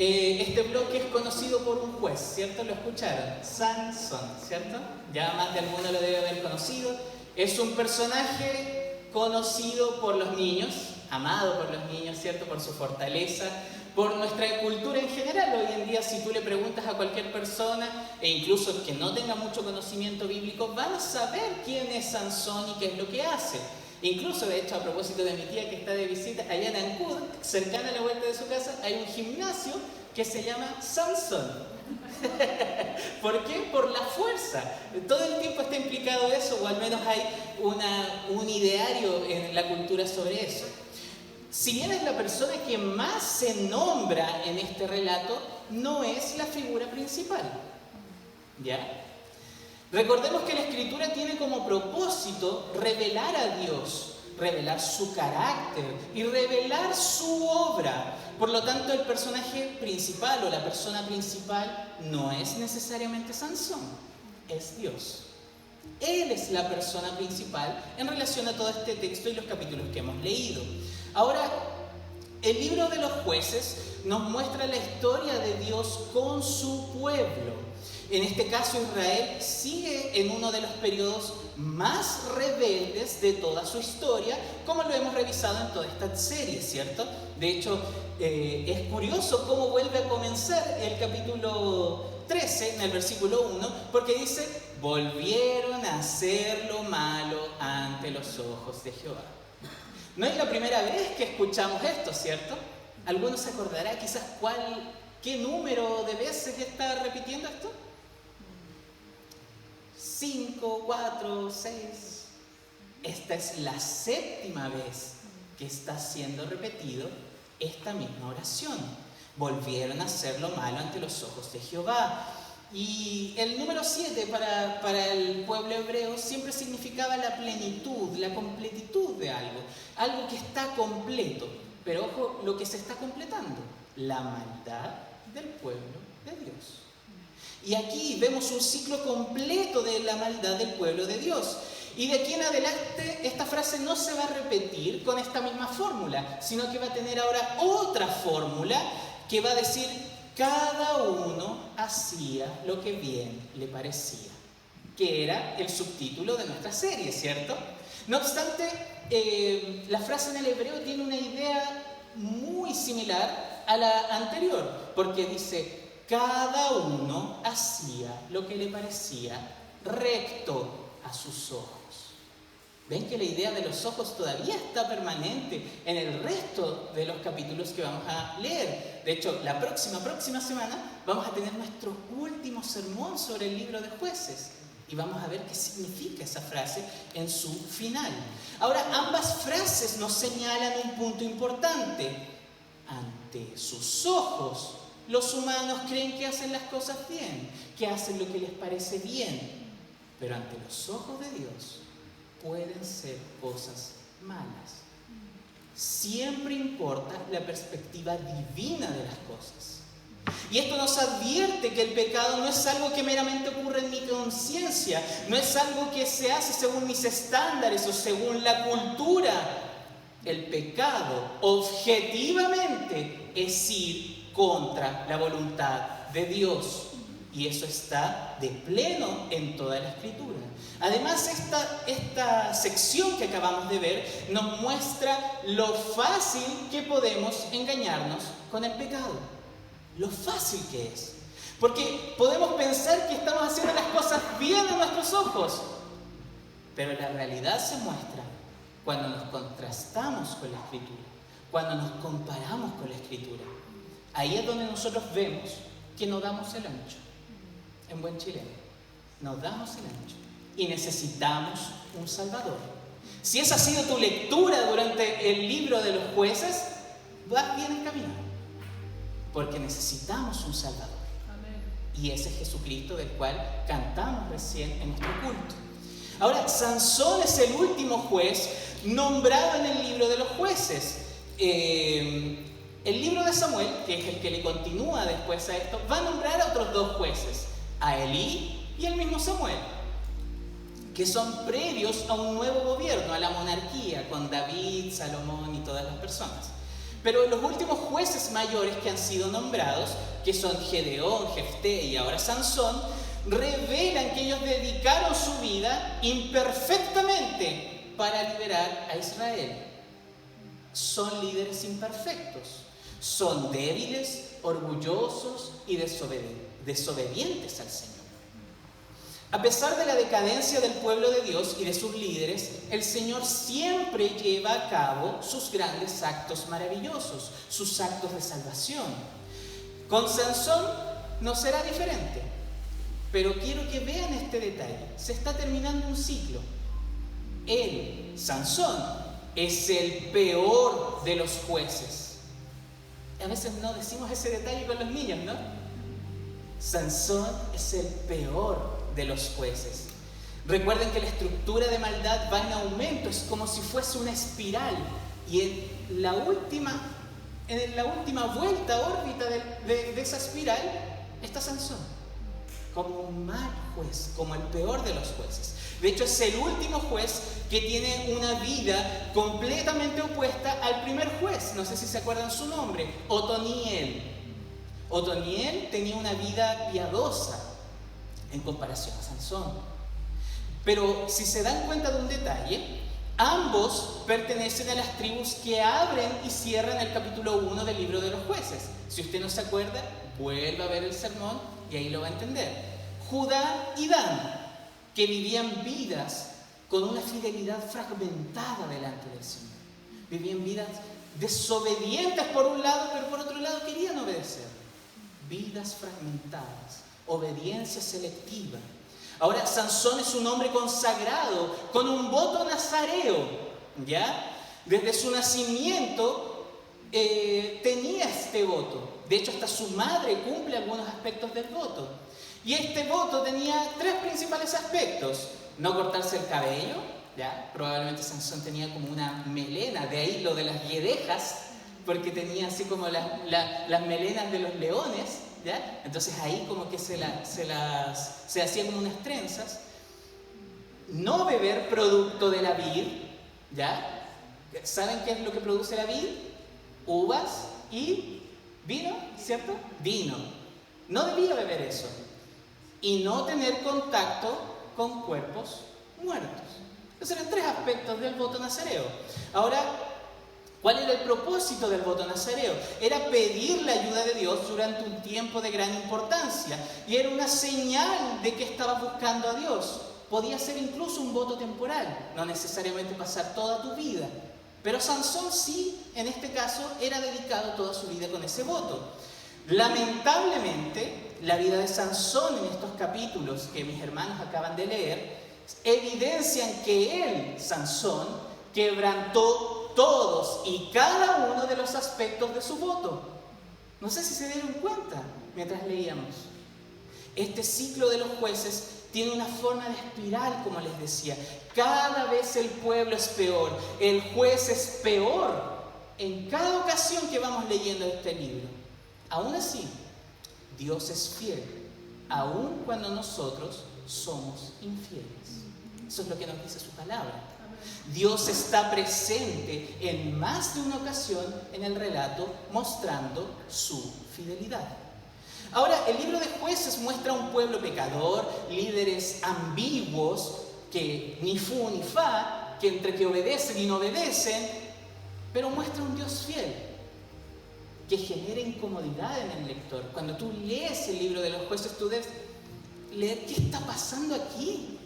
Este bloque es conocido por un juez, ¿cierto? ¿Lo escucharon? Sansón, ¿cierto? Ya más de alguno lo debe haber conocido. Es un personaje conocido por los niños, amado por los niños, ¿cierto? Por su fortaleza, por nuestra cultura en general. Hoy en día, si tú le preguntas a cualquier persona, e incluso que no tenga mucho conocimiento bíblico, van a saber quién es Sansón y qué es lo que hace. Incluso, de hecho, a propósito de mi tía que está de visita, allá en Ancud, cercana a la vuelta de su casa, hay un gimnasio que se llama Sansón. ¿Por qué? Por la fuerza. Todo el tiempo está implicado eso, o al menos hay un ideario en la cultura sobre eso. Si bien es la persona que más se nombra en este relato, no es la figura principal. ¿Ya? Recordemos que la Escritura tiene como propósito revelar a Dios, revelar su carácter y revelar su obra. Por lo tanto, el personaje principal o la persona principal no es necesariamente Sansón, es Dios. Él es la persona principal en relación a todo este texto y los capítulos que hemos leído. Ahora, el libro de los jueces nos muestra la historia de Dios con su pueblo. En este caso, Israel sigue en uno de los periodos más rebeldes de toda su historia, como lo hemos revisado en toda esta serie, ¿cierto? De hecho, es curioso cómo vuelve a comenzar el capítulo 13, en el versículo 1, porque dice: volvieron a hacer lo malo ante los ojos de Jehová. No es la primera vez que escuchamos esto, ¿cierto? ¿Alguno se acordará quizás qué número de veces está repitiendo esto? 5, 4, 6. Esta es la 7ª vez que está siendo repetido esta misma oración. Volvieron a hacer lo malo ante los ojos de Jehová. Y el número 7 para el pueblo hebreo siempre significaba la plenitud, la completitud de algo. Algo que está completo. Pero ojo, lo que se está completando: la maldad del pueblo de Dios. Y aquí vemos un ciclo completo de la maldad del pueblo de Dios. Y de aquí en adelante esta frase no se va a repetir con esta misma fórmula, sino que va a tener ahora otra fórmula que va a decir: cada uno hacía lo que bien le parecía, que era el subtítulo de nuestra serie, ¿cierto? No obstante, la frase en el hebreo tiene una idea muy similar a la anterior, porque dice: cada uno hacía lo que le parecía recto a sus ojos. ¿Ven que la idea de los ojos todavía está permanente en el resto de los capítulos que vamos a leer? De hecho, la próxima semana vamos a tener nuestro último sermón sobre el libro de Jueces. Y vamos a ver qué significa esa frase en su final. Ahora, ambas frases nos señalan un punto importante. Ante sus ojos, los humanos creen que hacen las cosas bien, que hacen lo que les parece bien. Pero ante los ojos de Dios pueden ser cosas malas. Siempre importa la perspectiva divina de las cosas. Y esto nos advierte que el pecado no es algo que meramente ocurre en mi conciencia, no es algo que se hace según mis estándares o según la cultura. El pecado objetivamente es ir contra la voluntad de Dios. Y eso está de pleno en toda la Escritura. Además, esta sección que acabamos de ver nos muestra lo fácil que podemos engañarnos con el pecado. Lo fácil que es. Porque podemos pensar que estamos haciendo las cosas bien a nuestros ojos. Pero la realidad se muestra cuando nos contrastamos con la Escritura, cuando nos comparamos con la Escritura. Ahí es donde nosotros vemos que no damos el ancho. En buen chileno, nos damos el ancho y necesitamos un Salvador. Si esa ha sido tu lectura durante el libro de los jueces, vas bien encaminado, porque necesitamos un Salvador. Amén. Y ese es Jesucristo, del cual cantamos recién en nuestro culto. Ahora, Sansón es el último juez nombrado en el libro de los jueces. El libro de Samuel, que es el que le continúa después a esto, va a nombrar a otros 2 jueces, a Elí y el mismo Samuel, que son previos a un nuevo gobierno, a la monarquía, con David, Salomón y todas las personas. Pero los últimos jueces mayores que han sido nombrados, que son Gedeón, Jefté y ahora Sansón, revelan que ellos dedicaron su vida imperfectamente para liberar a Israel. Son líderes imperfectos, son débiles, orgullosos y desobedientes al Señor. A pesar de la decadencia del pueblo de Dios y de sus líderes, el Señor siempre lleva a cabo sus grandes actos maravillosos, sus actos de salvación. Con Sansón no será diferente, pero quiero que vean este detalle. Se está terminando un ciclo. Él, Sansón, es el peor de los jueces. A veces no decimos ese detalle con los niños, ¿no? Sansón es el peor de los jueces. Recuerden que la estructura de maldad va en aumento, es como si fuese una espiral, y en la última vuelta, órbita de esa espiral está Sansón, como un mal juez, como el peor de los jueces. De hecho, es el último juez que tiene una vida completamente opuesta al primer juez. No sé si se acuerdan su nombre, Otoniel. Otoniel tenía una vida piadosa en comparación a Sansón. Pero si se dan cuenta de un detalle, ambos pertenecen a las tribus que abren y cierran el capítulo 1 del libro de los jueces. Si usted no se acuerda, vuelva a ver el sermón y ahí lo va a entender. Judá y Dan, que vivían vidas con una fidelidad fragmentada delante del Señor. Vivían vidas desobedientes por un lado, pero por otro lado querían obedecer. Vidas fragmentadas, obediencia selectiva. Ahora, Sansón es un hombre consagrado con un voto nazareo, ¿ya? Desde su nacimiento tenía este voto. De hecho, hasta su madre cumple algunos aspectos del voto. Y este voto tenía 3 principales aspectos. No cortarse el cabello, ¿ya? Probablemente Sansón tenía como una melena, de ahí lo de las guedejas, porque tenía así como las melenas de los leones, ¿ya? Entonces ahí como que se hacían como unas trenzas. No beber producto de la vid, ¿ya? ¿Saben qué es lo que produce la vid? Uvas y vino, ¿cierto? Vino. No debía beber eso. Y no tener contacto con cuerpos muertos. Esos eran 3 aspectos del voto nazareo. Ahora, ¿cuál era el propósito del voto nazareo? Era pedir la ayuda de Dios durante un tiempo de gran importancia. Y era una señal de que estabas buscando a Dios. Podía ser incluso un voto temporal, no necesariamente pasar toda tu vida. Pero Sansón sí, en este caso, era dedicado toda su vida con ese voto. Lamentablemente, la vida de Sansón en estos capítulos que mis hermanos acaban de leer evidencian que él, Sansón, quebrantó todos y cada uno de los aspectos de su voto. No sé si se dieron cuenta mientras leíamos. Este ciclo de los jueces tiene una forma de espiral, como les decía. Cada vez el pueblo es peor, el juez es peor en cada ocasión que vamos leyendo este libro. Aún así, Dios es fiel, aun cuando nosotros somos infieles. Eso es lo que nos dice su palabra. Dios está presente en más de una ocasión en el relato, mostrando su fidelidad. Ahora, el libro de Jueces muestra un pueblo pecador, líderes ambiguos, que ni fu ni fa, que entre que obedecen y no obedecen, pero muestra un Dios fiel, que genera incomodidad en el lector. Cuando tú lees el libro de los Jueces, tú debes leer qué está pasando aquí.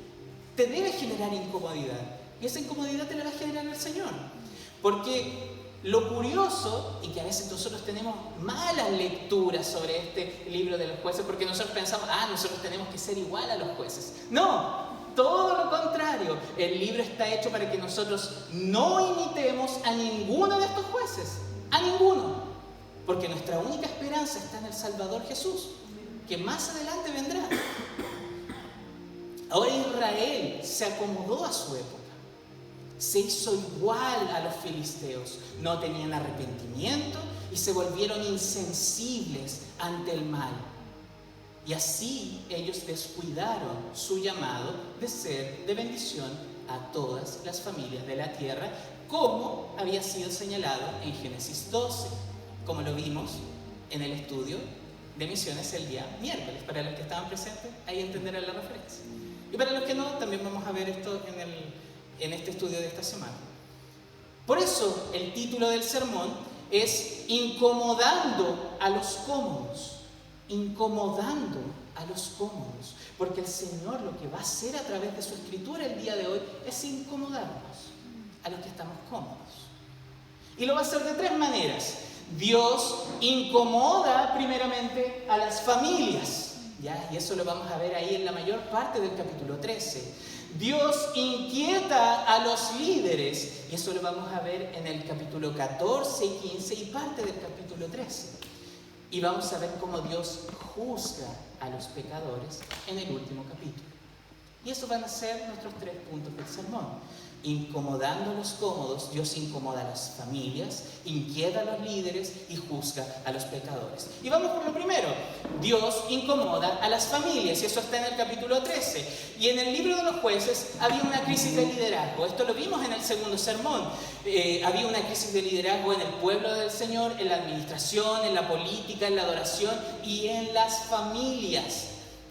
Te debe generar incomodidad. Y esa incomodidad te la va a generar el Señor. Porque lo curioso, y que a veces nosotros tenemos malas lecturas sobre este libro de los jueces, porque nosotros pensamos, nosotros tenemos que ser igual a los jueces. No, todo lo contrario. El libro está hecho para que nosotros no imitemos a ninguno de estos jueces. A ninguno. Porque nuestra única esperanza está en el Salvador Jesús, que más adelante vendrá. Ahora Israel se acomodó a su época. Se hizo igual a los filisteos. No tenían arrepentimiento y se volvieron insensibles ante el mal. Y así ellos descuidaron su llamado de ser de bendición a todas las familias de la tierra, como había sido señalado en Génesis 12, como lo vimos en el estudio de misiones el día miércoles. Para los que estaban presentes, ahí entenderán la referencia. Y para los que no, también vamos a ver esto en este estudio de esta semana. Por eso el título del sermón es Incomodando a los cómodos. Incomodando a los cómodos. Porque el Señor lo que va a hacer a través de su escritura el día de hoy es incomodarnos a los que estamos cómodos. Y lo va a hacer de tres maneras. Dios incomoda primeramente a las familias, ¿ya? Y eso lo vamos a ver ahí en la mayor parte del capítulo 13. Dios inquieta a los líderes, y eso lo vamos a ver en el capítulo 14 y 15 y parte del capítulo 13. Y vamos a ver cómo Dios juzga a los pecadores en el último capítulo. Y esos van a ser nuestros 3 puntos del sermón. Incomodando a los cómodos, Dios incomoda a las familias, inquieta a los líderes y juzga a los pecadores. Y vamos por lo primero. Dios incomoda a las familias, y eso está en el capítulo 13. Y en el libro de los jueces había una crisis de liderazgo. Esto lo vimos en el segundo sermón. Había una crisis de liderazgo en el pueblo del Señor, en la administración, en la política, en la adoración y en las familias.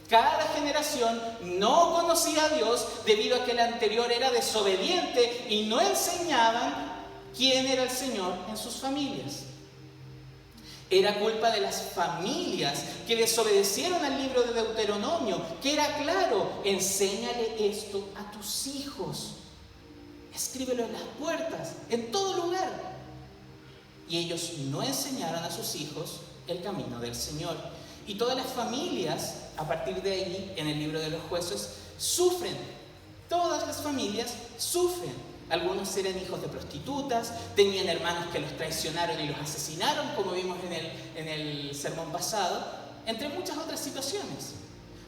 Cada generación no conocía a Dios debido a que la anterior era desobediente y no enseñaban quién era el Señor en sus familias. Era culpa de las familias que desobedecieron al libro de Deuteronomio, que era claro: enséñale esto a tus hijos, escríbelo en las puertas, en todo lugar. Y ellos no enseñaron a sus hijos el camino del Señor. Y todas las familias, a partir de ahí, en el libro de los jueces, sufren. Todas las familias sufren. Algunos eran hijos de prostitutas, tenían hermanos que los traicionaron y los asesinaron, como vimos en el sermón pasado, entre muchas otras situaciones.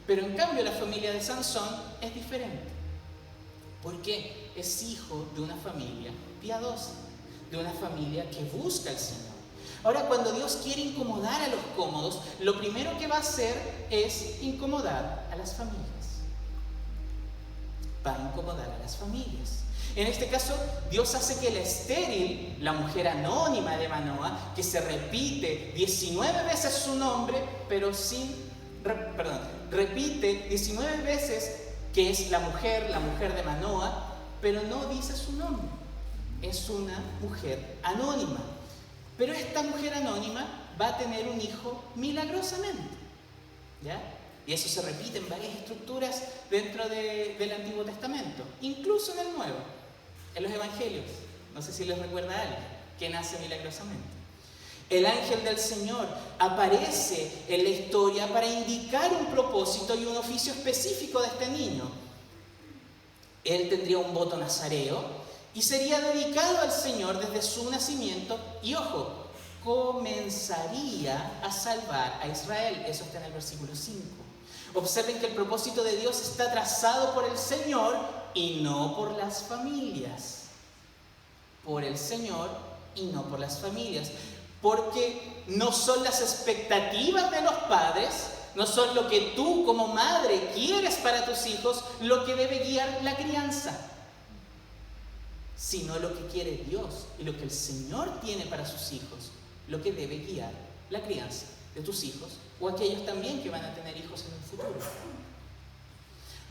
Pero en cambio la familia de Sansón es diferente, porque es hijo de una familia piadosa, de una familia que busca al Señor. Ahora, cuando Dios quiere incomodar a los cómodos, lo primero que va a hacer es incomodar a las familias. Va a incomodar a las familias. En este caso, Dios hace que la estéril, la mujer anónima de Manoa, que se repite 19 veces su nombre, pero repite 19 veces que es la mujer de Manoa, pero no dice su nombre. Es una mujer anónima. Pero esta mujer anónima va a tener un hijo milagrosamente, ¿ya? Y eso se repite en varias estructuras dentro del Antiguo Testamento, incluso en el Nuevo, en los Evangelios. No sé si les recuerda a alguien que nace milagrosamente. El ángel del Señor aparece en la historia para indicar un propósito y un oficio específico de este niño. Él tendría un voto nazareo y sería dedicado al Señor desde su nacimiento y, ojo, comenzaría a salvar a Israel. Eso está en el versículo 5. Observen que el propósito de Dios está trazado por el Señor y no por las familias. Por el Señor y no por las familias. Porque no son las expectativas de los padres, no son lo que tú como madre quieres para tus hijos lo que debe guiar la crianza, sino lo que quiere Dios y lo que el Señor tiene para sus hijos, lo que debe guiar la crianza de tus hijos o aquellos también que van a tener hijos en el futuro.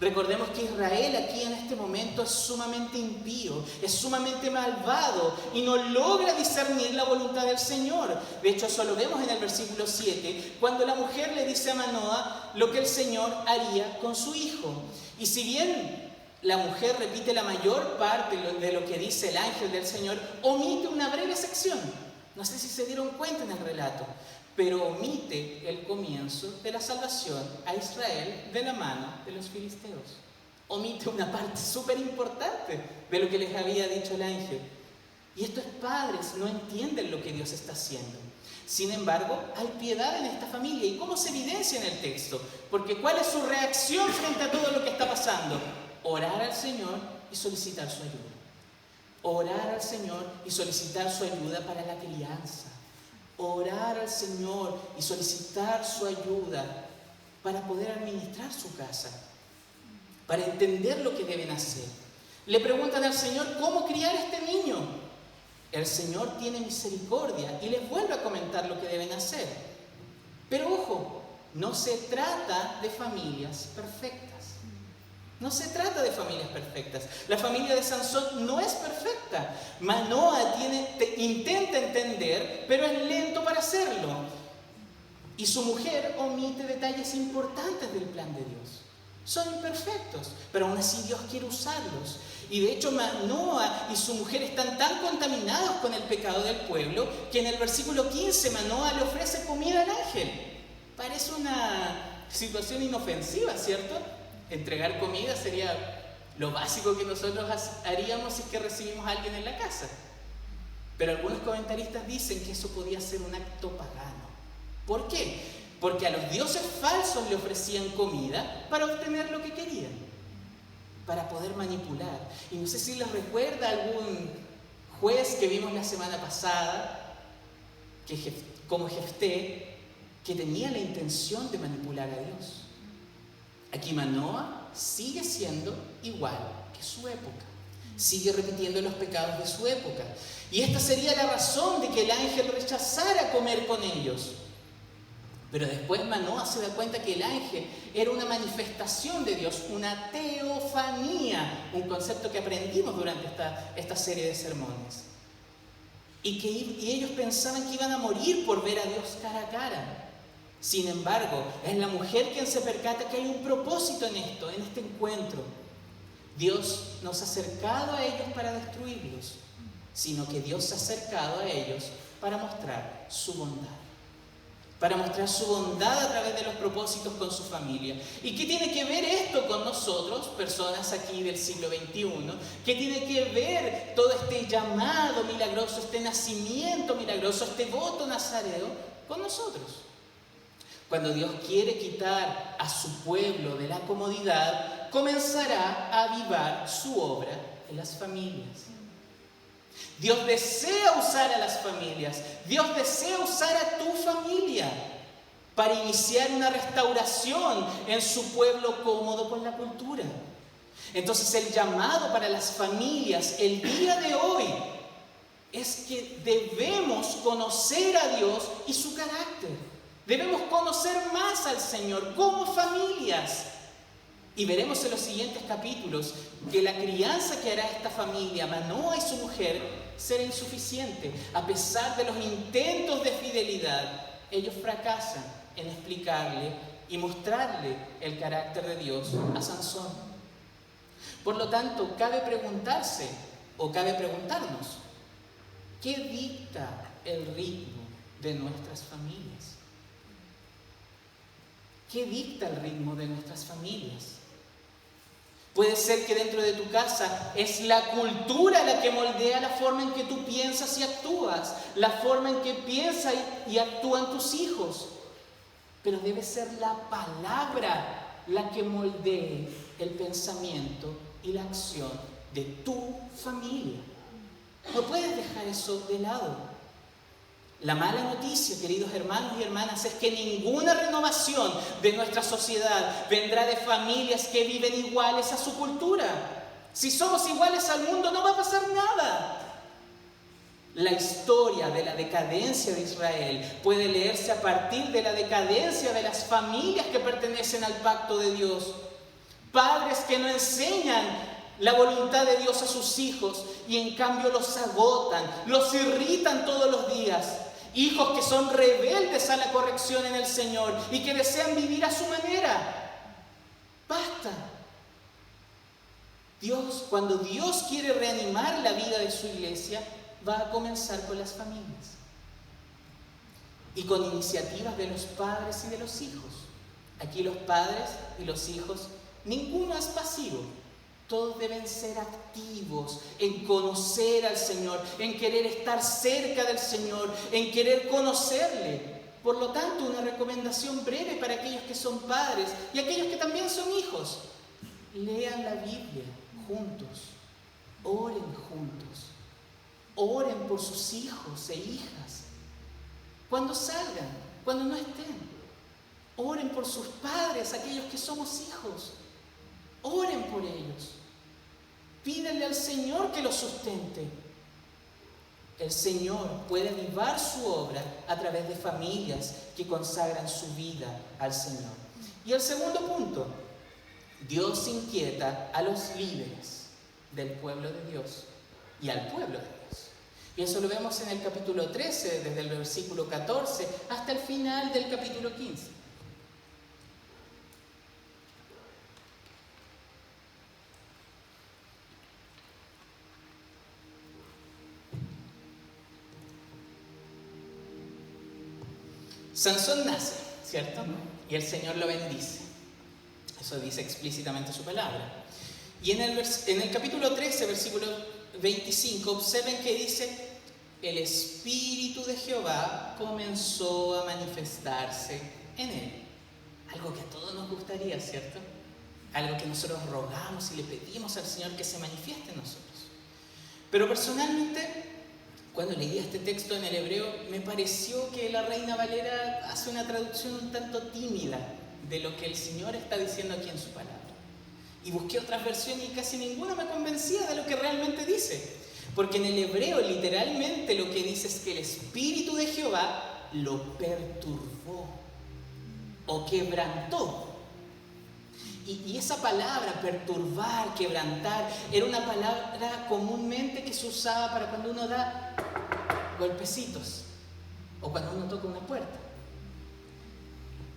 Recordemos que Israel aquí en este momento es sumamente impío, es sumamente malvado y no logra discernir la voluntad del Señor. De hecho, eso lo vemos en el versículo 7, cuando la mujer le dice a Manoa lo que el Señor haría con su hijo. Y si bien la mujer repite la mayor parte de lo que dice el ángel del Señor, omite una breve sección. No sé si se dieron cuenta en el relato, pero omite el comienzo de la salvación a Israel de la mano de los filisteos. Omite una parte súper importante de lo que les había dicho el ángel. Y estos padres no entienden lo que Dios está haciendo. Sin embargo, hay piedad en esta familia. ¿Y cómo se evidencia en el texto? Porque ¿cuál es su reacción frente a todo lo que está pasando? Orar al Señor y solicitar su ayuda. Orar al Señor y solicitar su ayuda para la crianza. Orar al Señor y solicitar su ayuda para poder administrar su casa, para entender lo que deben hacer. Le preguntan al Señor cómo criar a este niño. el Señor tiene misericordia y les vuelve a comentar lo que deben hacer. Pero ojo, no se trata de familias perfectas. No se trata de familias perfectas. La familia de Sansón no es perfecta. Manoa intenta entender, pero es lento para hacerlo. Y su mujer omite detalles importantes del plan de Dios. Son imperfectos, pero aún así Dios quiere usarlos. Y de hecho Manoa y su mujer están tan contaminados con el pecado del pueblo que en el versículo 15 Manoa le ofrece comida al ángel. Parece una situación inofensiva, ¿cierto? Entregar comida sería lo básico que nosotros haríamos si es que recibimos a alguien en la casa. Pero algunos comentaristas dicen que eso podía ser un acto pagano. ¿Por qué? Porque a los dioses falsos le ofrecían comida para obtener lo que querían, para poder manipular. Y no sé si les recuerda algún juez que vimos la semana pasada, como Jefté, que tenía la intención de manipular a Dios. Aquí Manoa sigue siendo igual que su época. Sigue repitiendo los pecados de su época. Y esta sería la razón de que el ángel rechazara comer con ellos. Pero después Manoa se da cuenta que el ángel era una manifestación de Dios, una teofanía, un concepto que aprendimos durante esta serie de sermones. Y ellos pensaban que iban a morir por ver a Dios cara a cara. Sin embargo, es la mujer quien se percata que hay un propósito en este encuentro. Dios no se ha acercado a ellos para destruirlos, sino que Dios se ha acercado a ellos para mostrar su bondad. Para mostrar su bondad a través de los propósitos con su familia. ¿Y qué tiene que ver esto con nosotros, personas aquí del siglo XXI? ¿Qué tiene que ver todo este llamado milagroso, este nacimiento milagroso, este voto nazareo con nosotros? Cuando Dios quiere quitar a su pueblo de la comodidad, comenzará a avivar su obra en las familias. Dios desea usar a las familias. Dios desea usar a tu familia para iniciar una restauración en su pueblo cómodo con la cultura. Entonces el llamado para las familias el día de hoy es que debemos conocer a Dios y su carácter. Debemos conocer más al Señor como familias. Y veremos en los siguientes capítulos que la crianza que hará esta familia, Manoa y su mujer, será insuficiente. A pesar de los intentos de fidelidad, ellos fracasan en explicarle y mostrarle el carácter de Dios a Sansón. Por lo tanto, cabe preguntarse, o cabe preguntarnos, ¿qué dicta el ritmo de nuestras familias? ¿Qué dicta el ritmo de nuestras familias? Puede ser que dentro de tu casa es la cultura la que moldea la forma en que tú piensas y actúas, la forma en que piensan y actúan tus hijos. Pero debe ser la palabra la que moldee el pensamiento y la acción de tu familia. No puedes dejar eso de lado. La mala noticia, queridos hermanos y hermanas, es que ninguna renovación de nuestra sociedad vendrá de familias que viven iguales a su cultura. Si somos iguales al mundo, no va a pasar nada. La historia de la decadencia de Israel puede leerse a partir de la decadencia de las familias que pertenecen al pacto de Dios. Padres que no enseñan la voluntad de Dios a sus hijos y en cambio los agotan, los irritan todos los días. Hijos que son rebeldes a la corrección en el Señor y que desean vivir a su manera. Basta. Cuando Dios quiere reanimar la vida de su iglesia, va a comenzar con las familias y con iniciativas de los padres y de los hijos. Aquí los padres y los hijos, ninguno es pasivo. Todos deben ser activos en conocer al Señor, en querer estar cerca del Señor, en querer conocerle. Por lo tanto, una recomendación breve para aquellos que son padres y aquellos que también son hijos. Lean la Biblia juntos, oren juntos, oren por sus hijos e hijas. Cuando salgan, cuando no estén, oren por sus padres, aquellos que somos hijos. Oren por ellos. Pídenle al Señor que los sustente. El Señor puede avivar su obra a través de familias que consagran su vida al Señor. Y el segundo punto, Dios inquieta a los líderes del pueblo de Dios y al pueblo de Dios. Y eso lo vemos en el capítulo 13, desde el versículo 14 hasta el final del capítulo 15. Sansón nace, ¿cierto? Y el Señor lo bendice. Eso dice explícitamente su palabra. Y en el capítulo 13, versículo 25, observen que dice: el Espíritu de Jehová comenzó a manifestarse en él. Algo que a todos nos gustaría, ¿cierto? Algo que nosotros rogamos y le pedimos al Señor que se manifieste en nosotros. Pero personalmente, cuando leía este texto en el hebreo, me pareció que la Reina Valera hace una traducción un tanto tímida de lo que el Señor está diciendo aquí en su palabra. Y busqué otras versiones y casi ninguna me convencía de lo que realmente dice. Porque en el hebreo literalmente lo que dice es que el Espíritu de Jehová lo perturbó o quebrantó. Y esa palabra, perturbar, quebrantar, era una palabra comúnmente que se usaba para cuando uno da golpecitos o cuando uno toca una puerta.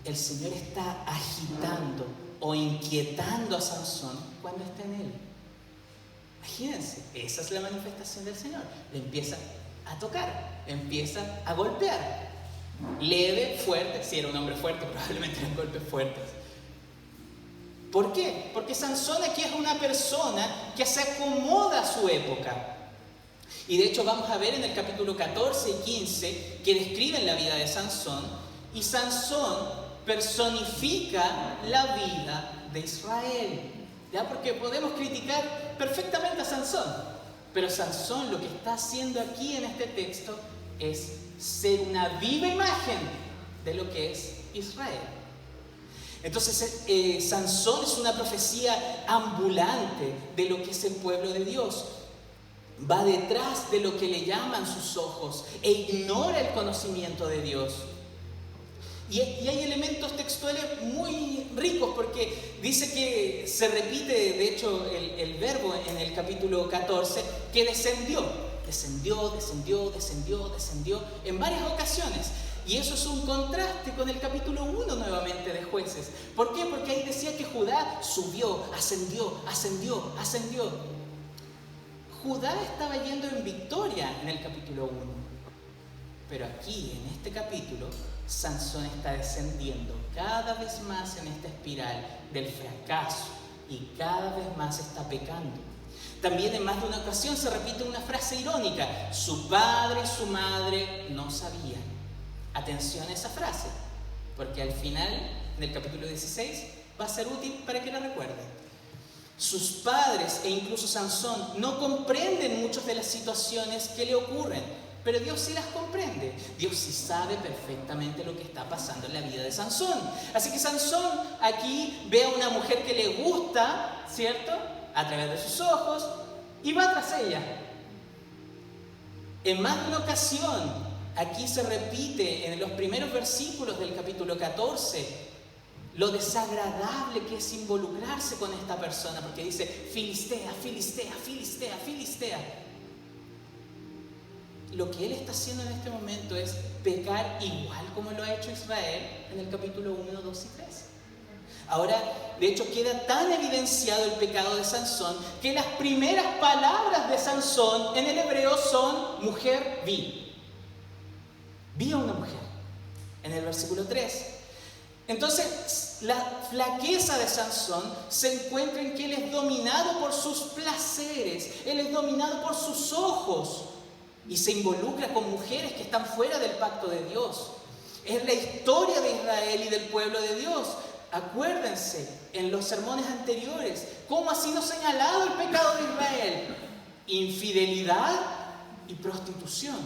El Señor está agitando o inquietando a Sansón cuando está en él. Imagínense, esa es la manifestación del Señor. Le empieza a tocar, le empieza a golpear. Leve, fuerte, si era un hombre fuerte, probablemente eran golpes fuertes. ¿Por qué? Porque Sansón aquí es una persona que se acomoda a su época. Y de hecho vamos a ver en el capítulo 14 y 15 que describen la vida de Sansón. Y Sansón personifica la vida de Israel. ¿Ya? Porque podemos criticar perfectamente a Sansón. Pero Sansón lo que está haciendo aquí en este texto es ser una viva imagen de lo que es Israel. Entonces, Sansón es una profecía ambulante de lo que es el pueblo de Dios. Va detrás de lo que le llaman sus ojos e ignora el conocimiento de Dios. Y hay elementos textuales muy ricos porque dice que se repite, de hecho, el verbo en el capítulo 14, que descendió en varias ocasiones. Y eso es un contraste con el capítulo 1 nuevamente de Jueces. ¿Por qué? Porque ahí decía que Judá subió, ascendió. Judá estaba yendo en victoria en el capítulo 1. Pero aquí, en este capítulo, Sansón está descendiendo cada vez más en esta espiral del fracaso y cada vez más está pecando. También en más de una ocasión se repite una frase irónica: su padre y su madre no sabían. Atención a esa frase, porque al final, en el capítulo 16, va a ser útil para que la recuerden. Sus padres e incluso Sansón no comprenden muchas de las situaciones que le ocurren, pero Dios sí las comprende. Dios sí sabe perfectamente lo que está pasando en la vida de Sansón. Así que Sansón aquí ve a una mujer que le gusta, ¿cierto?, a través de sus ojos, y va tras ella. En más de una ocasión, aquí se repite en los primeros versículos del capítulo 14 lo desagradable que es involucrarse con esta persona, porque dice Filistea. Lo que él está haciendo en este momento es pecar igual como lo ha hecho Israel en el capítulo 1, 2 y 3. Ahora, de hecho, queda tan evidenciado el pecado de Sansón que las primeras palabras de Sansón en el hebreo son mujer vi. Vi a una mujer, en el versículo 3. Entonces, la flaqueza de Sansón se encuentra en que él es dominado por sus placeres, él es dominado por sus ojos y se involucra con mujeres que están fuera del pacto de Dios. Es la historia de Israel y del pueblo de Dios. Acuérdense, en los sermones anteriores, cómo ha sido señalado el pecado de Israel: infidelidad y prostitución.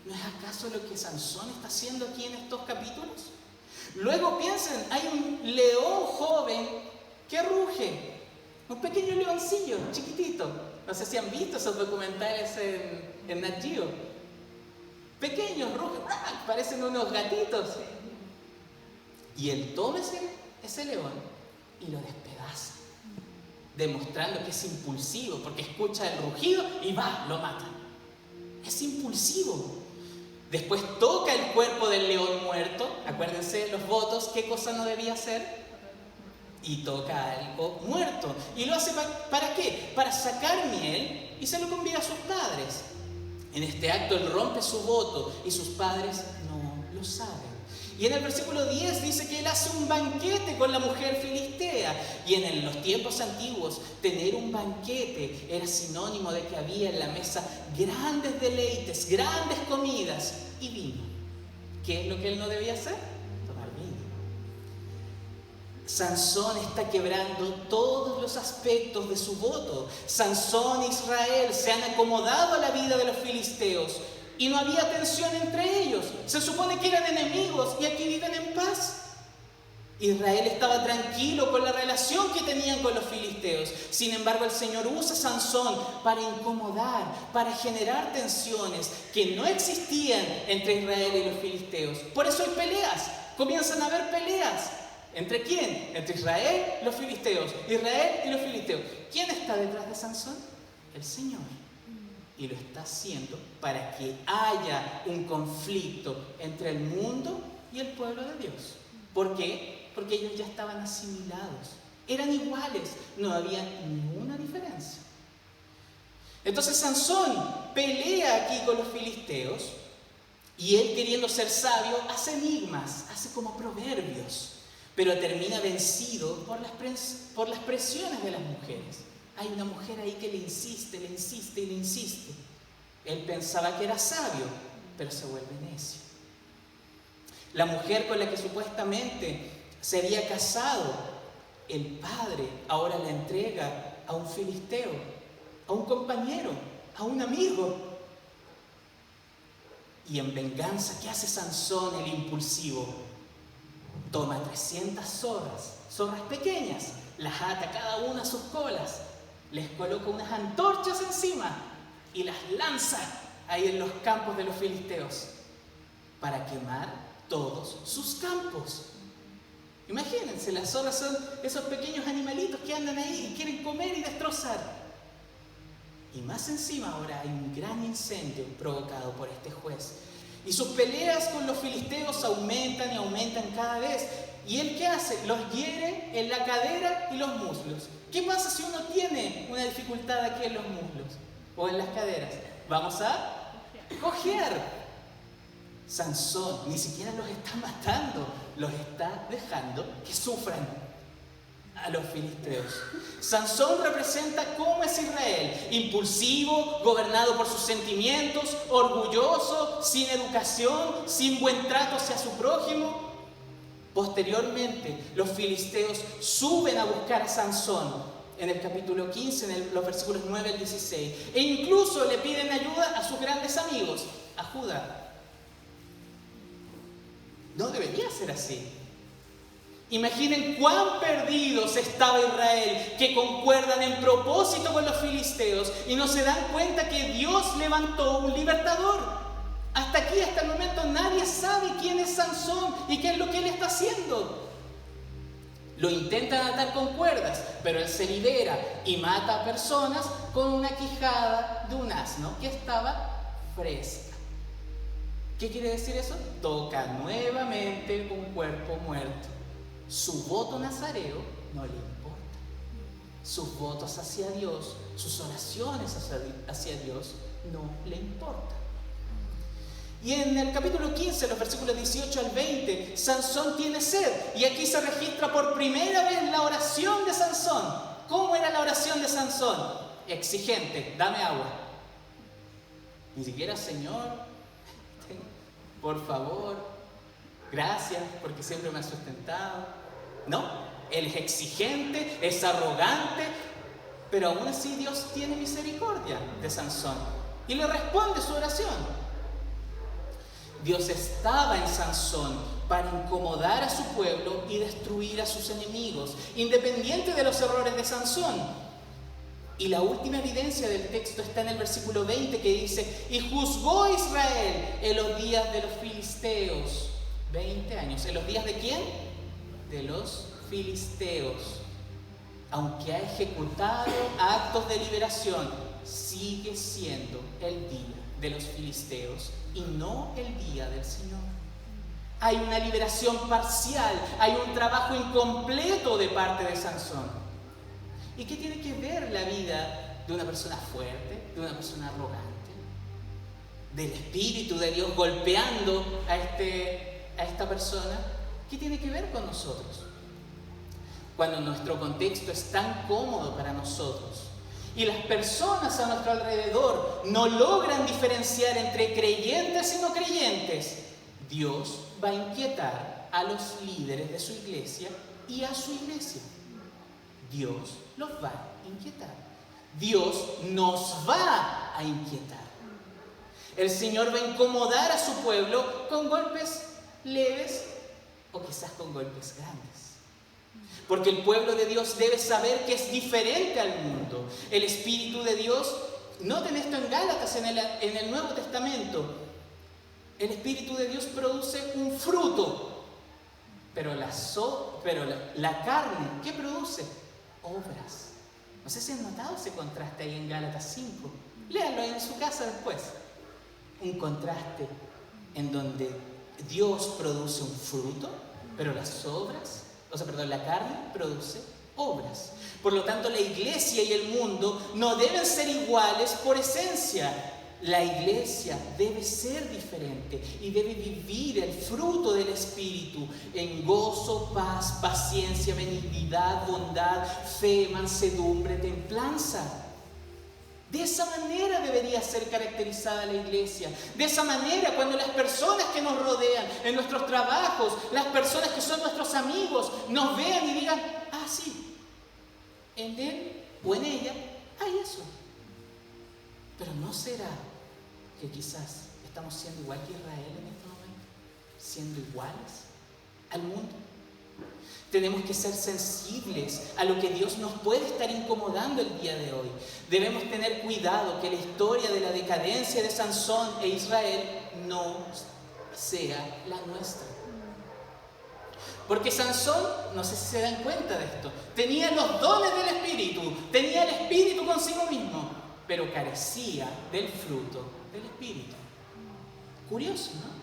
¿No es acaso lo que Sansón está haciendo aquí en estos capítulos? Luego piensen, hay un león joven que ruge, un pequeño leoncillo, chiquitito, No sé si han visto esos documentales en Nat Geo. Pequeños, rojos, parecen unos gatitos. Y él toma ese león y lo despedaza, demostrando que es impulsivo, porque escucha el rugido y va, lo mata. Es impulsivo. Después toca el cuerpo del león muerto. Acuérdense los votos, ¿qué cosa no debía hacer? Y toca algo muerto. ¿Y lo hace para qué? Para sacar miel y se lo convida a sus padres. En este acto él rompe su voto y sus padres no lo saben. Y en el versículo 10 dice que él hace un banquete con la mujer filistea. Y en los tiempos antiguos, tener un banquete era sinónimo de que había en la mesa grandes deleites, grandes comidas y vino. ¿Qué es lo que él no debía hacer? Tomar vino. Sansón está quebrando todos los aspectos de su voto. Sansón e Israel se han acomodado a la vida de los filisteos. Y no había tensión entre ellos. Se supone que eran enemigos y aquí viven en paz. Israel estaba tranquilo con la relación que tenían con los filisteos. Sin embargo, el Señor usa a Sansón para incomodar, para generar tensiones que no existían entre Israel y los filisteos. Por eso hay peleas. Comienzan a haber peleas. ¿Entre quién? Entre Israel y los filisteos. Israel y los filisteos. ¿Quién está detrás de Sansón? El Señor. Y lo está haciendo para que haya un conflicto entre el mundo y el pueblo de Dios. ¿Por qué? Porque ellos ya estaban asimilados. Eran iguales, no había ninguna diferencia. Entonces Sansón pelea aquí con los filisteos y él, queriendo ser sabio, hace enigmas, hace como proverbios, pero termina vencido por las presiones de las mujeres. Hay una mujer ahí que le insiste y le insiste. Él pensaba que era sabio, pero se vuelve necio. La mujer con la que supuestamente se había casado, el padre ahora la entrega a un filisteo, a un compañero, a un amigo. Y en venganza, ¿qué hace Sansón, el impulsivo? Toma 300 zorras pequeñas, las ata cada una a sus colas, les coloca unas antorchas encima y las lanza ahí en los campos de los filisteos para quemar todos sus campos. Imagínense, las zorras son esos pequeños animalitos que andan ahí y quieren comer y destrozar. Y más encima ahora hay un gran incendio provocado por este juez. Y sus peleas con los filisteos aumentan y aumentan cada vez. ¿Y él qué hace? Los hiere en la cadera y los muslos. ¿Qué pasa si uno tiene una dificultad aquí en los muslos o en las caderas? Vamos a cojear. Sansón ni siquiera los está matando, los está dejando que sufran a los filisteos. Sansón representa cómo es Israel: impulsivo, gobernado por sus sentimientos, orgulloso, sin educación, sin buen trato hacia su prójimo. Posteriormente, los filisteos suben a buscar a Sansón en el capítulo 15, en los versículos 9 al 16, e incluso le piden ayuda a sus grandes amigos, a Judá. No debería ser así. Imaginen cuán perdidos estaba Israel, que concuerdan en propósito con los filisteos y no se dan cuenta que Dios levantó un libertador. Hasta aquí, hasta el momento, nadie sabe quién es Sansón y qué es lo que él está haciendo. Lo intentan atar con cuerdas, pero él se libera y mata a personas con una quijada de un asno que estaba fresca. ¿Qué quiere decir eso? Toca nuevamente un cuerpo muerto. Su voto nazareo no le importa. Sus votos hacia Dios, sus oraciones hacia Dios no le importan. Y en el capítulo 15, los versículos 18 al 20, Sansón tiene sed. Y aquí se registra por primera vez la oración de Sansón. ¿Cómo era la oración de Sansón? Exigente: dame agua. Ni siquiera: Señor, por favor, gracias porque siempre me has sustentado. No, él es exigente, es arrogante, pero aún así Dios tiene misericordia de Sansón y le responde su oración. Dios estaba en Sansón para incomodar a su pueblo y destruir a sus enemigos, independiente de los errores de Sansón. Y la última evidencia del texto está en el versículo 20 que dice: y juzgó Israel en los días de los filisteos. 20 años. ¿En los días de quién? De los filisteos. Aunque ha ejecutado actos de liberación, sigue siendo el día de los filisteos y no el día del Señor. Hay una liberación parcial, hay un trabajo incompleto de parte de Sansón. ¿Y qué tiene que ver la vida de una persona fuerte, de una persona arrogante, del Espíritu de Dios golpeando a esta persona? ¿Qué tiene que ver con nosotros? Cuando nuestro contexto es tan cómodo para nosotros y las personas a nuestro alrededor no logran diferenciar entre creyentes y no creyentes, Dios va a inquietar a los líderes de su iglesia y a su iglesia. Dios los va a inquietar. Dios nos va a inquietar. El Señor va a incomodar a su pueblo con golpes leves o quizás con golpes grandes. Porque el pueblo de Dios debe saber que es diferente al mundo. El Espíritu de Dios, noten esto en Gálatas, en el Nuevo Testamento. El Espíritu de Dios produce un fruto, pero la carne, ¿qué produce? Obras. No sé si han notado ese contraste ahí en Gálatas 5. Léanlo ahí en su casa después. Un contraste en donde Dios produce un fruto, pero la carne produce obras. Por lo tanto, la iglesia y el mundo no deben ser iguales por esencia. La iglesia debe ser diferente y debe vivir el fruto del Espíritu en gozo, paz, paciencia, benignidad, bondad, fe, mansedumbre, templanza. De esa manera debería ser caracterizada la iglesia. De esa manera, cuando las personas que nos rodean en nuestros trabajos, las personas que son nuestros amigos, nos vean y digan: ah, sí, en él o en ella hay eso. Pero ¿no será que quizás estamos siendo igual que Israel en este momento? Siendo iguales al mundo. Tenemos que ser sensibles a lo que Dios nos puede estar incomodando el día de hoy. Debemos tener cuidado que la historia de la decadencia de Sansón e Israel no sea la nuestra. Porque Sansón, no sé si se dan cuenta de esto, tenía los dones del Espíritu, tenía el Espíritu consigo mismo, pero carecía del fruto del Espíritu. Curioso, ¿no?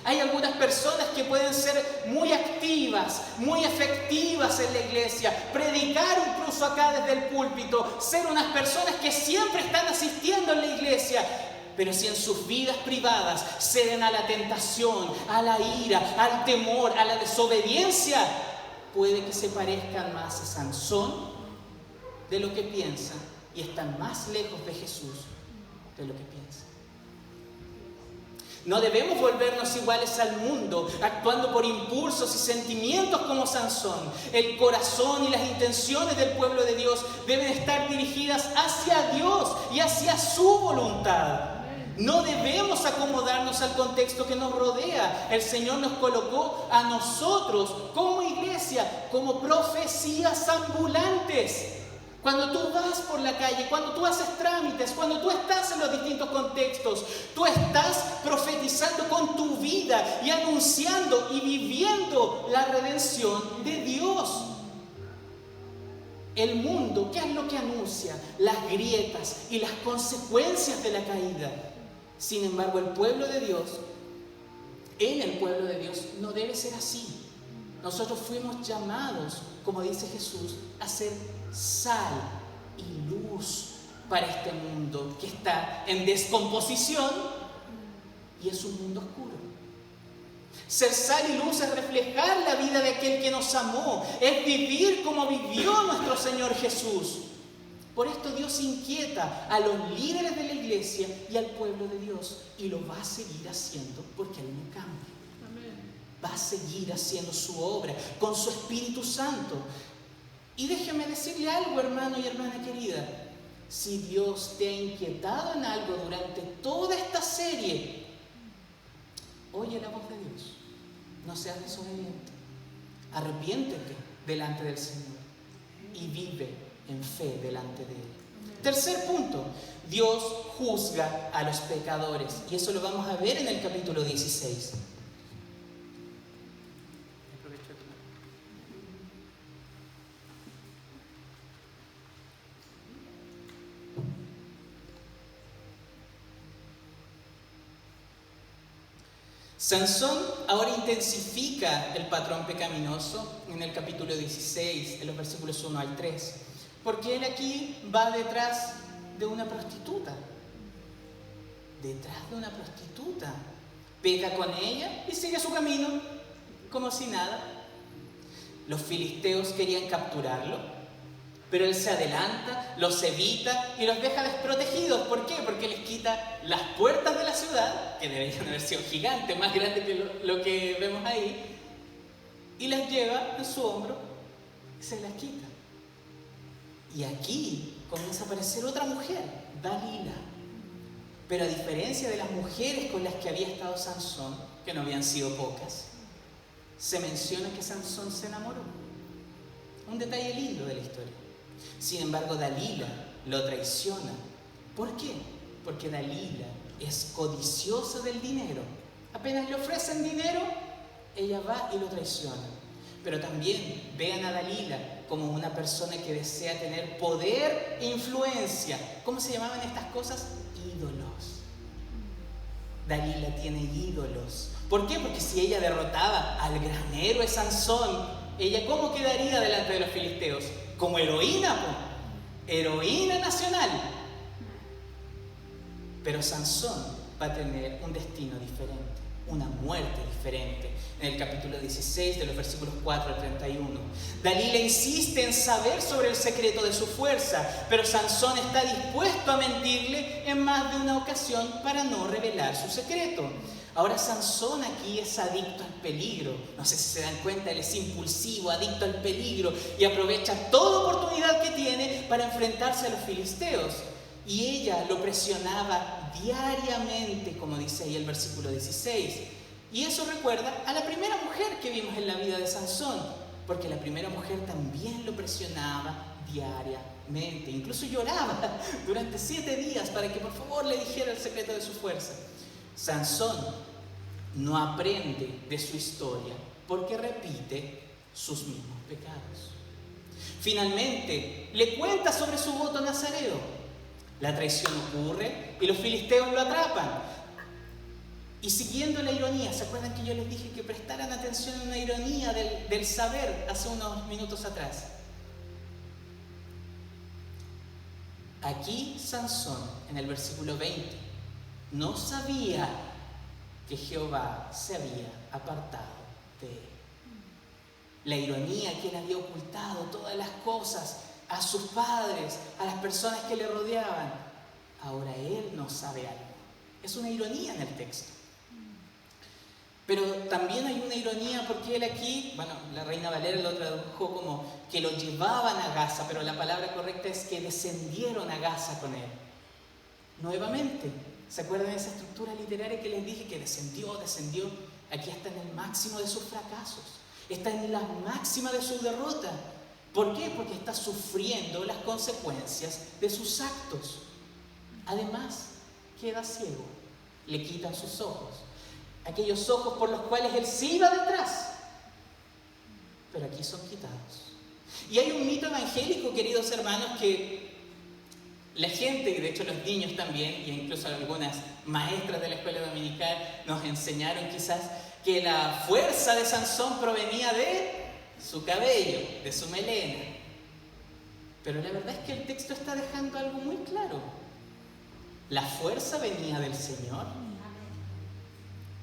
Hay algunas personas que pueden ser muy activas, muy efectivas en la iglesia, predicar incluso acá desde el púlpito, ser unas personas que siempre están asistiendo en la iglesia, pero si en sus vidas privadas ceden a la tentación, a la ira, al temor, a la desobediencia, puede que se parezcan más a Sansón de lo que piensan y están más lejos de Jesús de lo que piensan. No debemos volvernos iguales al mundo, actuando por impulsos y sentimientos como Sansón. El corazón y las intenciones del pueblo de Dios deben estar dirigidas hacia Dios y hacia su voluntad. No debemos acomodarnos al contexto que nos rodea. El Señor nos colocó a nosotros como iglesia, como profecías ambulantes. Cuando tú vas por la calle, cuando tú haces trámites, cuando tú estás en los distintos contextos, tú estás profetizando con tu vida y anunciando y viviendo la redención de Dios. El mundo, ¿qué es lo que anuncia? Las grietas y las consecuencias de la caída. Sin embargo, el pueblo de Dios, en el pueblo de Dios, no debe ser así. Nosotros fuimos llamados, como dice Jesús, a ser sal y luz para este mundo que está en descomposición y es un mundo oscuro. Ser sal y luz es reflejar la vida de aquel que nos amó, es vivir como vivió nuestro Señor Jesús. Por esto Dios inquieta a los líderes de la iglesia y al pueblo de Dios, y lo va a seguir haciendo porque Él no cambia. Va a seguir haciendo su obra con su Espíritu Santo. Y déjeme decirle algo, hermano y hermana querida. Si Dios te ha inquietado en algo durante toda esta serie, oye la voz de Dios. No seas desobediente. Arrepiéntete delante del Señor y vive en fe delante de Él. Tercer punto, Dios juzga a los pecadores. Y eso lo vamos a ver en el capítulo 16. Sansón ahora intensifica el patrón pecaminoso en el capítulo 16, en los versículos 1 al 3, porque él aquí va detrás de una prostituta. Detrás de una prostituta. Peca con ella y sigue su camino como si nada. Los filisteos querían capturarlo, pero él se adelanta, los evita y los deja desprotegidos. ¿Por qué? Porque les quita las puertas de la ciudad, que deberían haber sido gigantes, más grandes que lo que vemos ahí, y las lleva en su hombro y se las quita. Y aquí comienza a aparecer otra mujer, Dalila. Pero a diferencia de las mujeres con las que había estado Sansón, que no habían sido pocas, se menciona que Sansón se enamoró. Un detalle lindo de la historia. Sin embargo, Dalila lo traiciona. ¿Por qué? Porque Dalila es codiciosa del dinero. Apenas le ofrecen dinero, ella va y lo traiciona. Pero también vean a Dalila como una persona que desea tener poder e influencia. ¿Cómo se llamaban estas cosas? Ídolos. Dalila tiene ídolos. ¿Por qué? Porque si ella derrotaba al gran héroe Sansón, ella ¿cómo quedaría delante de los filisteos? Como heroína, heroína nacional. Pero Sansón va a tener un destino diferente, una muerte diferente. En el capítulo 16, de los versículos 4 al 31. Dalila insiste en saber sobre el secreto de su fuerza, pero Sansón está dispuesto a mentirle en más de una ocasión para no revelar su secreto. Ahora Sansón aquí es adicto al peligro. No sé si se dan cuenta, él es impulsivo, adicto al peligro y aprovecha toda oportunidad que tiene para enfrentarse a los filisteos. Y ella lo presionaba diariamente, como dice ahí el versículo 16. Y eso recuerda a la primera mujer que vimos en la vida de Sansón, porque la primera mujer también lo presionaba diariamente. Incluso lloraba durante 7 días para que por favor le dijera el secreto de su fuerza. Sansón no aprende de su historia porque repite sus mismos pecados. Finalmente, le cuenta sobre su voto nazareo. La traición ocurre y los filisteos lo atrapan. Y siguiendo la ironía, ¿se acuerdan que yo les dije que prestaran atención a una ironía del saber hace unos minutos atrás? Aquí Sansón, en el versículo 20, no sabía que Jehová se había apartado de él. La ironía que él había ocultado todas las cosas a sus padres, a las personas que le rodeaban. Ahora él no sabe algo. Es una ironía en el texto. Pero también hay una ironía porque él aquí, bueno, la Reina Valera lo tradujo como que lo llevaban a Gaza, pero la palabra correcta es que descendieron a Gaza con él. Nuevamente, ¿se acuerdan de esa estructura literaria que les dije que descendió? Aquí está en el máximo de sus fracasos, está en la máxima de su derrota. ¿Por qué? Porque está sufriendo las consecuencias de sus actos. Además, queda ciego, le quitan sus ojos, aquellos ojos por los cuales él se iba detrás, pero aquí son quitados. Y hay un mito evangélico, queridos hermanos, que la gente, y de hecho los niños también, e incluso algunas maestras de la escuela dominical nos enseñaron quizás que la fuerza de Sansón provenía de su cabello, de su melena. Pero la verdad es que el texto está dejando algo muy claro. La fuerza venía del Señor,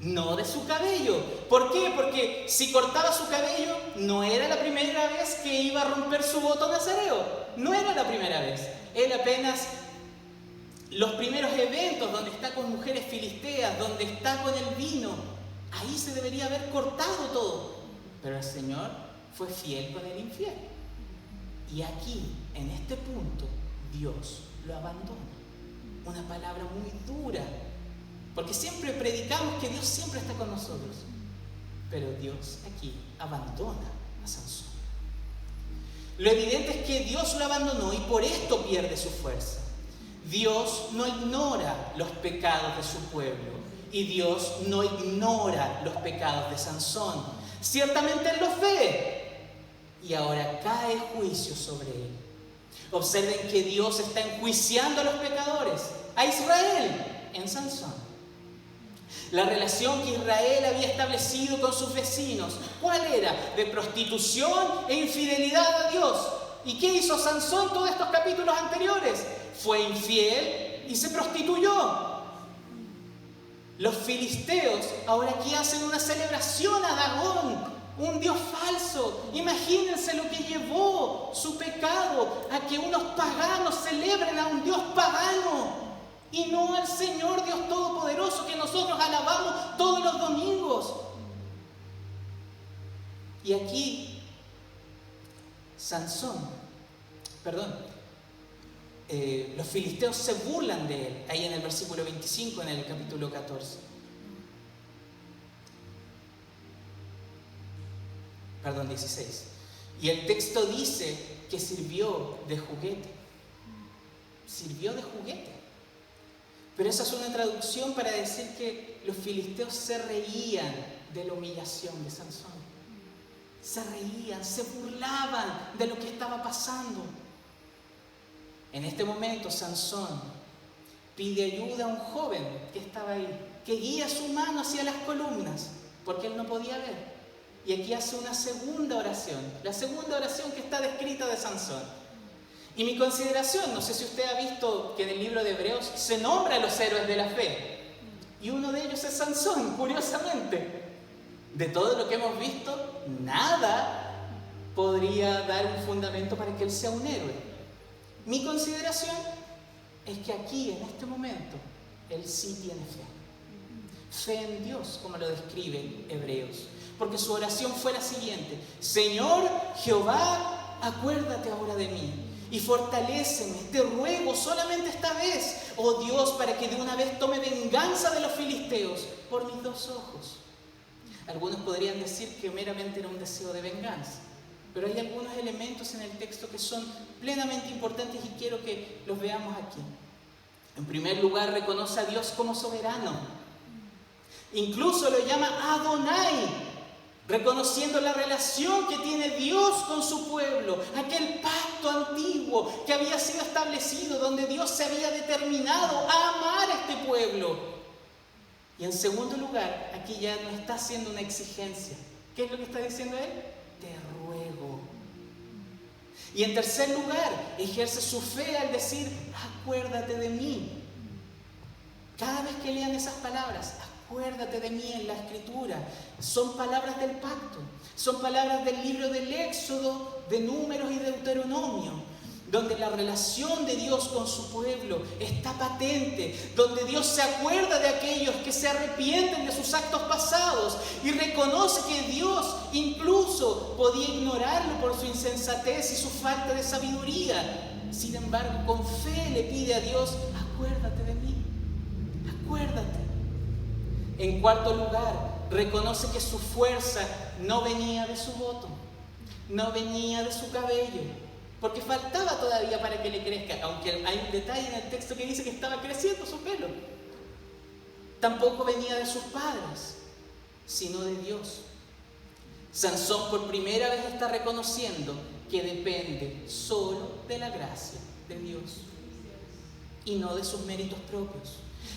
no de su cabello. ¿Por qué? Porque si cortaba su cabello, no era la primera vez que iba a romper su voto nazareo. No era la primera vez. Él apenas los primeros eventos donde está con mujeres filisteas, donde está con el vino, ahí se debería haber cortado todo. Pero el Señor fue fiel con el infiel. Y aquí, en este punto, Dios lo abandona. Una palabra muy dura, porque siempre predicamos que Dios siempre está con nosotros. Pero Dios aquí abandona a Sansón. Lo evidente es que Dios lo abandonó y por esto pierde su fuerza. Dios no ignora los pecados de su pueblo y Dios no ignora los pecados de Sansón. Ciertamente Él los ve y ahora cae juicio sobre él. Observen que Dios está enjuiciando a los pecadores, a Israel, en Sansón. La relación que Israel había establecido con sus vecinos, ¿cuál era? De prostitución e infidelidad a Dios. ¿Y qué hizo Sansón todos estos capítulos anteriores? Fue infiel y se prostituyó. Los filisteos ahora aquí hacen una celebración a Dagón, un dios falso. Imagínense lo que llevó su pecado a que unos paganos celebren a un dios pagano y no al Señor Dios Todopoderoso que nosotros alabamos todos los domingos. Y aquí los filisteos se burlan de él, ahí en el versículo 25, en el capítulo 14. 16. Y el texto dice que sirvió de juguete. Sirvió de juguete. Pero esa es una traducción para decir que los filisteos se reían de la humillación de Sansón. Se reían, se burlaban de lo que estaba pasando. En este momento Sansón pide ayuda a un joven que estaba ahí, que guía su mano hacia las columnas, porque él no podía ver. Y aquí hace una segunda oración, la segunda oración que está descrita de Sansón. Y mi consideración, no sé si usted ha visto que en el libro de Hebreos se nombra a los héroes de la fe. Y uno de ellos es Sansón, curiosamente. De todo lo que hemos visto, nada podría dar un fundamento para que él sea un héroe. Mi consideración es que aquí, en este momento, él sí tiene fe. Fe en Dios, como lo describe Hebreos. Porque su oración fue la siguiente: Señor Jehová, acuérdate ahora de mí y fortaléceme, te ruego solamente esta vez, oh Dios, para que de una vez tome venganza de los filisteos por mis dos ojos. Algunos podrían decir que meramente era un deseo de venganza, pero hay algunos elementos en el texto que son plenamente importantes y quiero que los veamos aquí. En primer lugar, reconoce a Dios como soberano. Incluso lo llama Adonai, reconociendo la relación que tiene Dios con su pueblo, aquel pacto antiguo que había sido establecido, donde Dios se había determinado a amar a este pueblo. Y en segundo lugar, aquí ya no está haciendo una exigencia. ¿Qué es lo que está diciendo él? Te ruego. Y en tercer lugar, ejerce su fe al decir, acuérdate de mí. Cada vez que lean esas palabras, acuérdate de mí en la Escritura. Son palabras del pacto, son palabras del libro del Éxodo, de Números y Deuteronomio, donde la relación de Dios con su pueblo está patente, donde Dios se acuerda de aquellos que se arrepienten de sus actos pasados y reconoce que Dios incluso podía ignorarlo por su insensatez y su falta de sabiduría. Sin embargo, con fe le pide a Dios, acuérdate de mí, acuérdate. En cuarto lugar, reconoce que su fuerza no venía de su voto, no venía de su cabello, porque faltaba todavía para que le crezca, aunque hay un detalle en el texto que dice que estaba creciendo su pelo. Tampoco venía de sus padres, sino de Dios. Sansón por primera vez está reconociendo que depende solo de la gracia de Dios y no de sus méritos propios.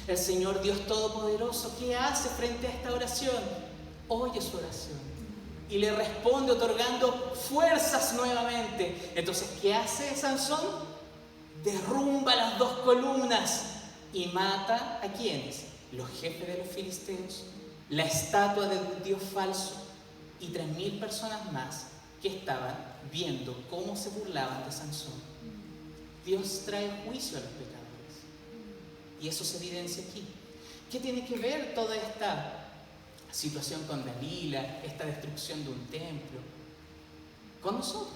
El Señor Dios Todopoderoso, ¿qué hace frente a esta oración? Oye su oración y le responde otorgando fuerzas nuevamente. Entonces, ¿qué hace Sansón? Derrumba las dos columnas y mata ¿a quiénes? Los jefes de los filisteos, la estatua de un dios falso y 3.000 personas más que estaban viendo cómo se burlaban de Sansón. Dios trae juicio a los pecadores. Y eso se evidencia aquí. ¿Qué tiene que ver toda esta situación con Dalila, esta destrucción de un templo? Con nosotros.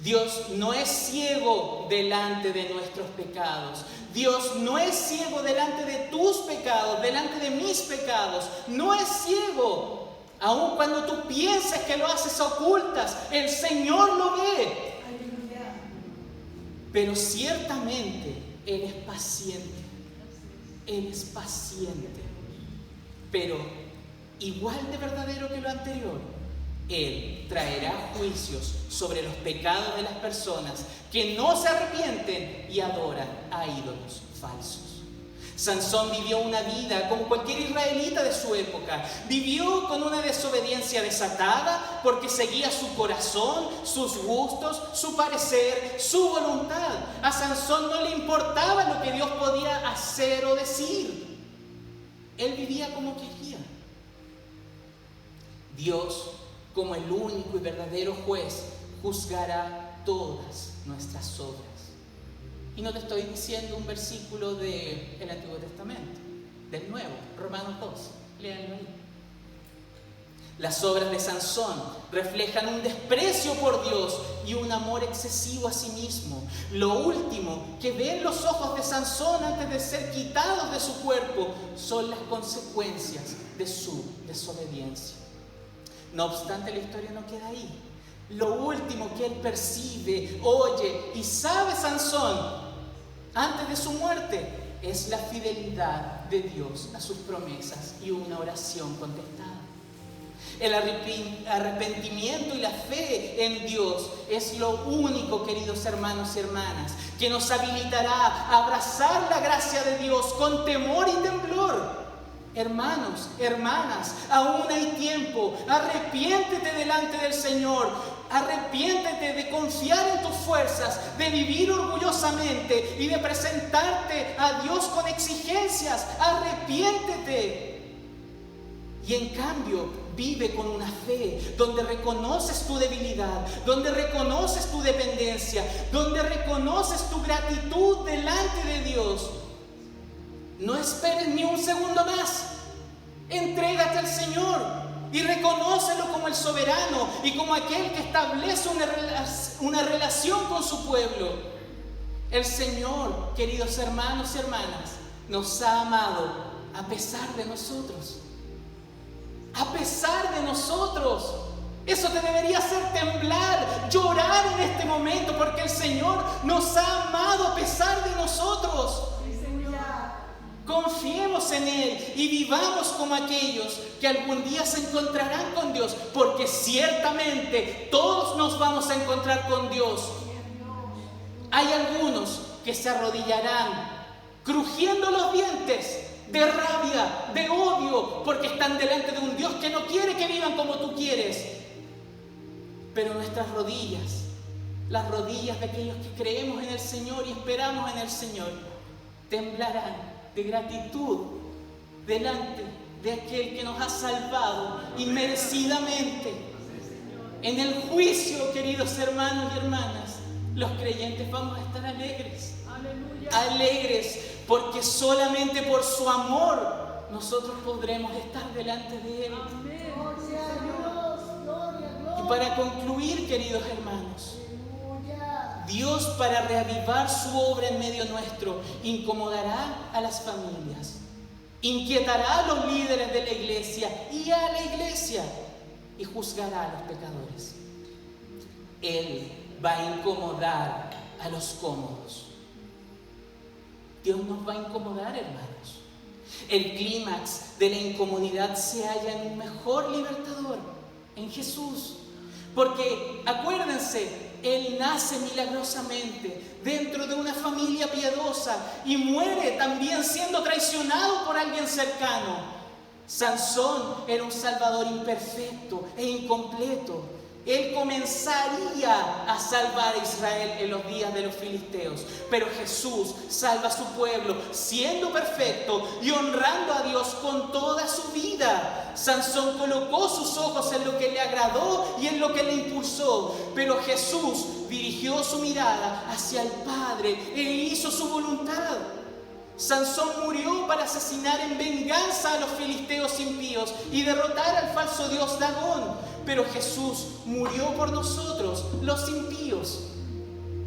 Dios no es ciego delante de nuestros pecados. Dios no es ciego delante de tus pecados, delante de mis pecados. No es ciego. Aun cuando tú pienses que lo haces a ocultas, el Señor lo ve. Pero ciertamente Él es paciente. Él es paciente. Pero igual de verdadero que lo anterior, Él traerá juicios sobre los pecados de las personas que no se arrepienten y adoran a ídolos falsos. Sansón vivió una vida como cualquier israelita de su época. Vivió con una desobediencia desatada porque seguía su corazón, sus gustos, su parecer, su voluntad. A Sansón no le importaba lo que Dios podía hacer o decir. Él vivía como quería. Dios, como el único y verdadero juez, juzgará todas nuestras obras. Y no te estoy diciendo un versículo del Antiguo Testamento, del Nuevo, Romanos 2, léanlo ahí. Las obras de Sansón reflejan un desprecio por Dios y un amor excesivo a sí mismo. Lo último que ven los ojos de Sansón antes de ser quitados de su cuerpo son las consecuencias de su desobediencia. No obstante, la historia no queda ahí. Lo último que él percibe, oye y sabe Sansón antes de su muerte es la fidelidad de Dios a sus promesas y una oración contestada. El arrepentimiento y la fe en Dios es lo único, queridos hermanos y hermanas, que nos habilitará a abrazar la gracia de Dios con temor y temblor. Hermanos, hermanas, aún hay tiempo. Arrepiéntete delante del Señor. Arrepiéntete de confiar en tus fuerzas, de vivir orgullosamente y de presentarte a Dios con exigencias. Arrepiéntete. Y en cambio, vive con una fe donde reconoces tu debilidad, donde reconoces tu dependencia, donde reconoces tu gratitud delante de Dios. No esperes ni un segundo más. Entrégate al Señor y reconócelo como el soberano y como aquel que establece una relación con su pueblo. El Señor, queridos hermanos y hermanas, nos ha amado a pesar de nosotros. A pesar de nosotros. Eso te debería hacer temblar, llorar en este momento, porque el Señor nos ha amado a pesar de nosotros. Confiemos en Él y vivamos como aquellos que algún día se encontrarán con Dios, porque ciertamente todos nos vamos a encontrar con Dios. Hay algunos que se arrodillarán crujiendo los dientes de rabia, de odio, porque están delante de un Dios que no quiere que vivan como tú quieres. Pero nuestras rodillas, las rodillas de aquellos que creemos en el Señor y esperamos en el Señor, temblarán de gratitud delante de aquel que nos ha salvado inmerecidamente. En el juicio, queridos hermanos y hermanas, los creyentes vamos a estar alegres. Alegres, porque solamente por su amor nosotros podremos estar delante de Él. Y para concluir, queridos hermanos, Dios, para reavivar su obra en medio nuestro, incomodará a las familias, inquietará a los líderes de la iglesia y a la iglesia, y juzgará a los pecadores. Él va a incomodar a los cómodos. Dios nos va a incomodar, hermanos. El clímax de la incomodidad se halla en un mejor libertador, en Jesús. Porque, acuérdense, Él nace milagrosamente dentro de una familia piadosa y muere también siendo traicionado por alguien cercano. Sansón era un salvador imperfecto e incompleto. Él comenzaría a salvar a Israel en los días de los filisteos, pero Jesús salva a su pueblo siendo perfecto y honrando a Dios con toda su vida. Sansón colocó sus ojos en lo que le agradó y en lo que le impulsó, pero Jesús dirigió su mirada hacia el Padre e hizo su voluntad. Sansón murió para asesinar en venganza a los filisteos impíos y derrotar al falso dios Dagón. Pero Jesús murió por nosotros, los impíos.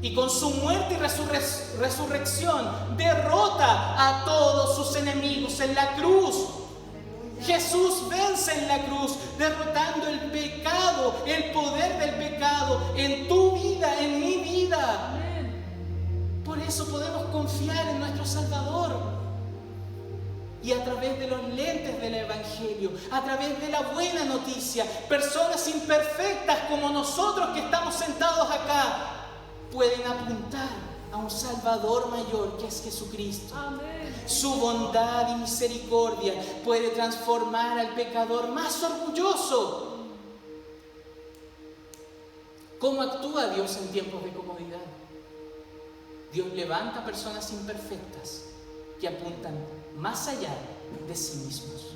Y con su muerte y resurrección derrota a todos sus enemigos en la cruz. Jesús vence en la cruz, derrotando el pecado, el poder del pecado en tu vida, en mi vida. por eso podemos confiar en nuestro Salvador. Y a través de los lentes del Evangelio, a través de la buena noticia, personas imperfectas como nosotros que estamos sentados acá, pueden apuntar a un Salvador mayor que es Jesucristo. Amén. Su bondad y misericordia puede transformar al pecador más orgulloso. ¿Cómo actúa Dios en tiempos de comodidad? Dios levanta personas imperfectas que apuntan más allá de sí mismos.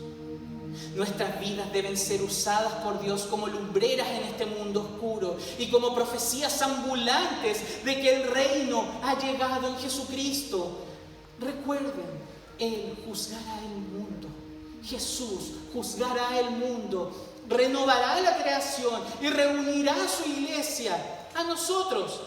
Nuestras vidas deben ser usadas por Dios como lumbreras en este mundo oscuro y como profecías ambulantes de que el reino ha llegado en Jesucristo. Recuerden, Él juzgará el mundo. Jesús juzgará el mundo, renovará la creación y reunirá a su iglesia, a nosotros.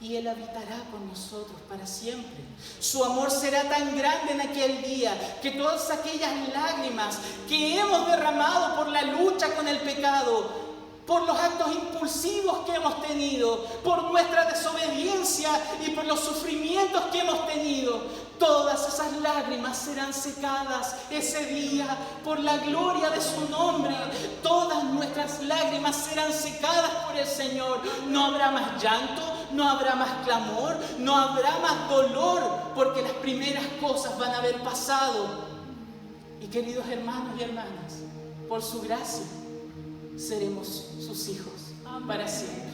Y Él habitará con nosotros para siempre. Su amor será tan grande en aquel día que todas aquellas lágrimas que hemos derramado por la lucha con el pecado, por los actos impulsivos que hemos tenido, por nuestra desobediencia y por los sufrimientos que hemos tenido, todas esas lágrimas serán secadas ese día por la gloria de su nombre. Todas nuestras lágrimas serán secadas por el Señor. No habrá más llanto, no habrá más clamor, no habrá más dolor, porque las primeras cosas van a haber pasado. Y queridos hermanos y hermanas, por su gracia seremos sus hijos para siempre.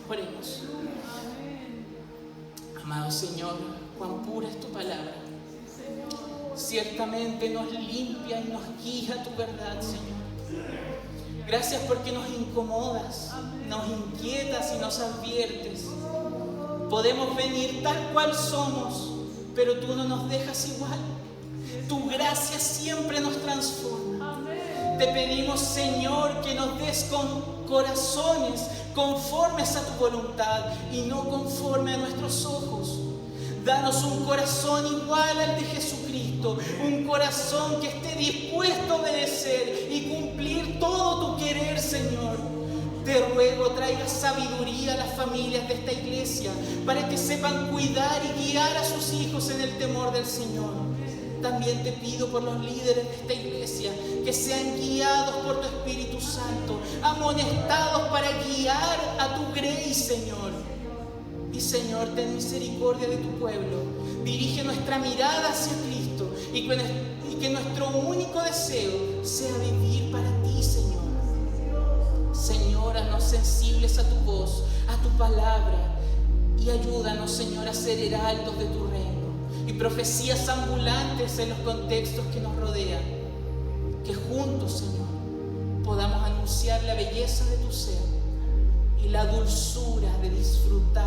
Oremos. Amado Señor, cuán pura es tu palabra. Ciertamente nos limpia y nos guía tu verdad, Señor. Gracias porque nos incomodas, nos inquietas y nos adviertes. Podemos venir tal cual somos, pero tú no nos dejas igual. Tu gracia siempre nos transforma. Te pedimos, Señor, que nos des con corazones conformes a tu voluntad y no conforme a nuestros ojos. Danos un corazón igual al de Jesucristo, un corazón que esté dispuesto a obedecer y cumplir todo tu querer, Señor. Te ruego, traiga sabiduría a las familias de esta iglesia para que sepan cuidar y guiar a sus hijos en el temor del Señor. También te pido por los líderes de esta iglesia que sean guiados por tu Espíritu Santo, amonestados para guiar a tu grey, Señor. Y Señor, ten misericordia de tu pueblo. Dirige nuestra mirada hacia Cristo y que nuestro único deseo sea vivir para ti, Señor. Señor, haznos sensibles a tu voz, a tu palabra, y ayúdanos, Señor, a ser heraldos de tu reino y profecías ambulantes en los contextos que nos rodean. Que juntos, Señor, podamos anunciar la belleza de tu ser y la dulzura de disfrutar